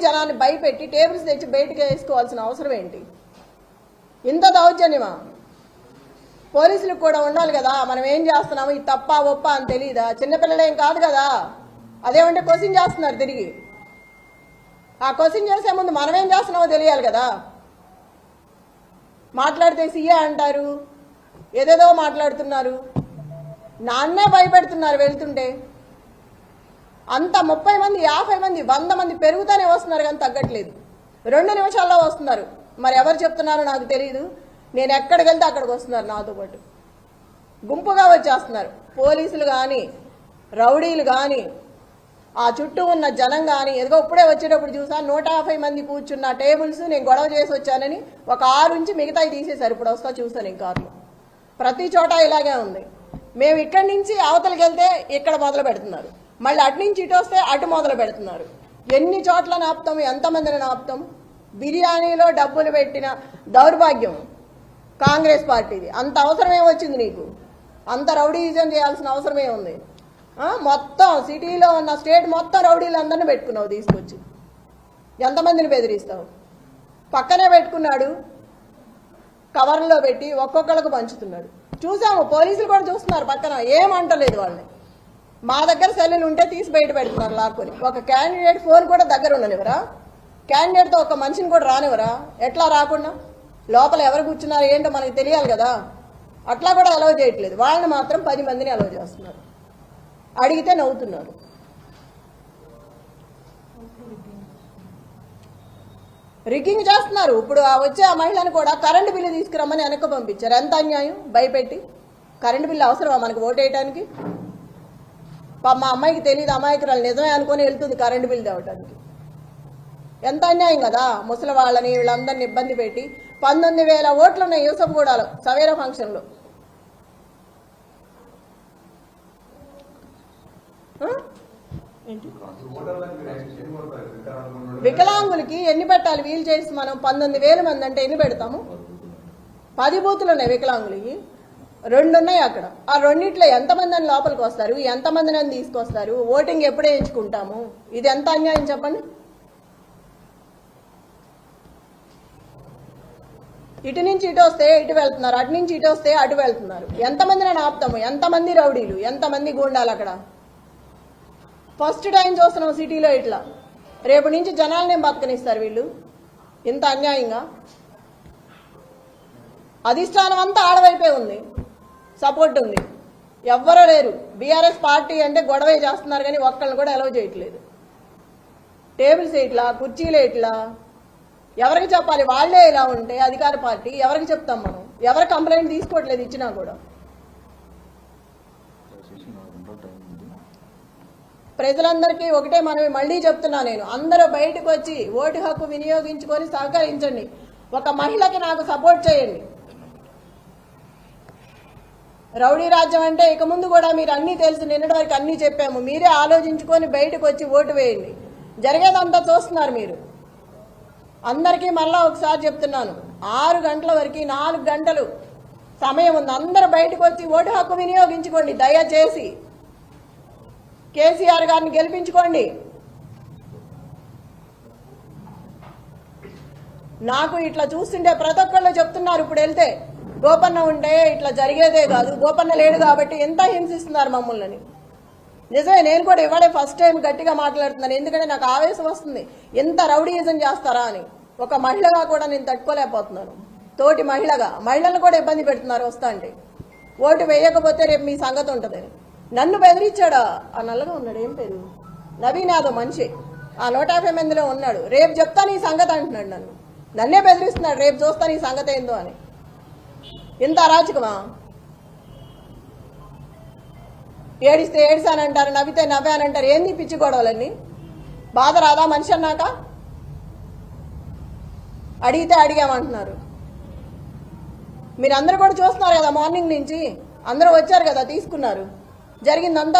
జనాన్ని భయపెట్టి టేబుల్స్ తెచ్చి బయటకు వేసుకోవాల్సిన అవసరం ఏంటి? ఇంత దౌర్జన్యమా? పోలీసులకు కూడా ఉండాలి కదా, మనం ఏం చేస్తున్నాము, ఇది తప్ప ఒప్ప అని తెలియదా? చిన్నపిల్లలేం కాదు కదా. అదేమంటే క్వశ్చన్ చేస్తున్నారు తిరిగి. ఆ క్వశ్చన్ చేసే ముందు మనం ఏం చేస్తున్నామో తెలియాలి కదా. మాట్లాడితే సీఏ అంటారు, ఏదేదో మాట్లాడుతున్నారు, నాన్నే భయపెడుతున్నారు వెళ్తుంటే. అంత 30 మంది 50 మంది 100 మంది పెరుగుతూనే వస్తున్నారు కానీ తగ్గట్లేదు. 2 నిమిషాల్లో వస్తున్నారు. మరి ఎవరు చెప్తున్నారో నాకు తెలియదు. నేను ఎక్కడికి వెళ్తే అక్కడికి వస్తున్నారు నాతో పాటు, గుంపుగా వచ్చేస్తున్నారు. పోలీసులు కానీ రౌడీలు కానీ ఆ చుట్టూ ఉన్న జనం కానీ. ఎదుగో ఇప్పుడే వచ్చేటప్పుడు చూసాను 150 మంది కూర్చున్న టేబుల్స్ నేను గొడవ చేసి వచ్చానని ఒక 6 నుంచి మిగతాయి తీసేశారు. ఇప్పుడు వస్తా చూస్తాను ఈ కార్లో. ప్రతి చోట ఇలాగే ఉంది. మేము ఇక్కడి నుంచి అవతలకి వెళ్తే ఇక్కడ మొదలు పెడుతున్నారు, మళ్ళీ అటు నుంచి ఇటు వస్తే అటు మొదలు పెడుతున్నారు. ఎన్ని చోట్ల నాపుతాం, ఎంతమందిని నాపుతాం? బిర్యానీలో డబ్బులు పెట్టిన దౌర్భాగ్యం కాంగ్రెస్ పార్టీది. అంత అవసరమే వచ్చింది నీకు? అంత రౌడీయిజం చేయాల్సిన అవసరమే ఉంది? మొత్తం సిటీలో ఉన్న స్టేట్ మొత్తం రౌడీలందరినీ పెట్టుకున్నావు తీసుకొచ్చి. ఎంతమందిని బెదిరిస్తావు? పక్కనే పెట్టుకున్నాడు, కవర్లో పెట్టి ఒక్కొక్కళ్ళకు పంచుతున్నాడు. చూసాము, పోలీసులు కూడా చూస్తున్నారు పక్కన, ఏమంటలేదు వాళ్ళని. మా దగ్గర సెల్లులు ఉంటే తీసి బయట పెడుతున్నారు లాక్కొని. ఒక క్యాండిడేట్ ఫోన్ కూడా దగ్గర ఉండనివరా? క్యాండిడేట్తో ఒక మనిషిని కూడా రానివరా? ఎట్లా రాకుండా? లోపల ఎవరు కూర్చున్నారు ఏంటో మనకు తెలియాలి కదా. అట్లా కూడా అలౌ చేయట్లేదు. వాళ్ళని మాత్రం 10 మందిని అలౌ చేస్తున్నారు. అడిగితే నవ్వుతున్నారు. రిగ్గింగ్ చేస్తున్నారు. ఇప్పుడు వచ్చే ఆ మహిళను కూడా కరెంటు బిల్లు తీసుకురమ్మని వెనక్కి పంపించారు. ఎంత అన్యాయం! భయపెట్టి. కరెంటు బిల్లు అవసరమా మనకు ఓటు వేయడానికి? మా అమ్మాయికి తెలియదు, అమాయకురాలు నిజమే అనుకొని వెళ్తుంది కరెంటు బిల్లు తేవటానికి. ఎంత అన్యాయం కదా. ముసలి వాళ్ళని వీళ్ళందరినీ ఇబ్బంది పెట్టి 19,000 ఓట్లు ఉన్నాయి యూసఫ్గూడలో సవేరా ఫంక్షన్లో. వికలాంగులకి ఎన్ని పెట్టాలి? వీలు చేసి మనం 19,000 మంది అంటే ఎన్ని పెడతాము? 10 బూతులు ఉన్నాయి వికలాంగులకి, 2 ఉన్నాయి అక్కడ. ఆ రెండిట్లో ఎంతమంది అని లోపలికి వస్తారు, ఎంతమందిని అని తీసుకొస్తారు? ఓటింగ్ ఎప్పుడు వేయించుకుంటాము? ఇది ఎంత అన్యాయం చెప్పండి. ఇటు నుంచి ఇటు వస్తే ఇటు వెళ్తున్నారు, అటు నుంచి ఇటు వస్తే అటు వెళ్తున్నారు. ఎంతమందిని ఆపుతాము? ఎంతమంది రౌడీలు, ఎంతమంది గూండాలు అక్కడ? ఫస్ట్ టైం చూస్తున్నాం సిటీలో ఇట్లా. రేపు నుంచి జనాలనే బతకనిస్తారు వీళ్ళు. ఇంత అన్యాయంగా. అధిష్టానం అంతా ఆడవైపే ఉంది, సపోర్ట్ ఉంది, ఎవ్వరూ లేరు. బీఆర్ఎస్ పార్టీ అంటే గొడవే చేస్తున్నారు కానీ ఒక్కళ్ళని కూడా అలౌ చేయట్లేదు. టేబుల్స్ ఇట్లా, కుర్చీలు ఇట్లా. ఎవరికి చెప్పాలి? వాళ్లే ఇలా ఉంటే అధికార పార్టీ ఎవరికి చెప్తాం మనం? ఎవరు కంప్లైంట్ తీసుకోవట్లేదు ఇచ్చినా కూడా. ప్రజలందరికీ ఒకటే మనవి మళ్ళీ చెప్తున్నా నేను, అందరూ బయటకు వచ్చి ఓటు హక్కు వినియోగించుకొని సహకరించండి. ఒక మహిళకి నాకు సపోర్ట్ చేయండి. రౌడీ రాజ్యం అంటే ఇక ముందు కూడా మీరు అన్నీ తెలుసు, నిన్నటి వరకు అన్నీ చెప్పాము. మీరే ఆలోచించుకొని బయటకు వచ్చి ఓటు వేయండి. జరిగేదంతా చూస్తున్నారు మీరు. అందరికీ మళ్ళా ఒకసారి చెప్తున్నాను, 6 గంటల వరకు 4 గంటలు సమయం ఉంది. అందరూ బయటకు వచ్చి ఓటు హక్కు వినియోగించుకోండి దయచేసి. కేసీఆర్ గారిని గెలిపించుకోండి. నాకు ఇట్లా చూస్తుంటే ప్రతి ఒక్కళ్ళు చెప్తున్నారు, ఇప్పుడు వెళ్తే గోపన్న ఉంటే ఇట్లా జరిగేదే కాదు, గోపన్న లేడు కాబట్టి ఎంత హింసిస్తున్నారు మమ్మల్ని. నిజమే, నేను కూడా ఇవాడే ఫస్ట్ టైం గట్టిగా మాట్లాడుతున్నాను. ఎందుకంటే నాకు ఆవేశం వస్తుంది, ఎంత రౌడీయిజం చేస్తారా అని. ఒక మహిళగా కూడా నేను తట్టుకోలేకపోతున్నాను. తోటి మహిళలను కూడా ఇబ్బంది పెడుతున్నారు వస్తా అంటే. ఓటు వేయకపోతే రేపు మీ సంగతి ఉంటుంది. నన్ను బెదిరించాడా? ఆ నల్లగా ఉన్నాడు, ఏం పేరు, నవీన్ యాదవ్ మనిషి, ఆ 150 మందిలో ఉన్నాడు. రేపు చెప్తా నీ సంగతి అంటున్నాడు. నన్నే బెదిరిస్తున్నాడు, రేపు చూస్తా నీ సంగతి ఏందో అని. ఇంత అరాచకమా? ఏడిస్తే ఏడిసానంటారు, నవ్వితే నవ్వానంటారు. ఏంది పిచ్చి గొడవలన్నీ? బాధ రాదా మనిషి అన్నాక? అడిగితే అడిగామంటున్నారు. మీరందరూ కూడా చూస్తున్నారు కదా, మార్నింగ్ నుంచి అందరూ వచ్చారు కదా, తీసుకున్నారు. జరిగిందంతా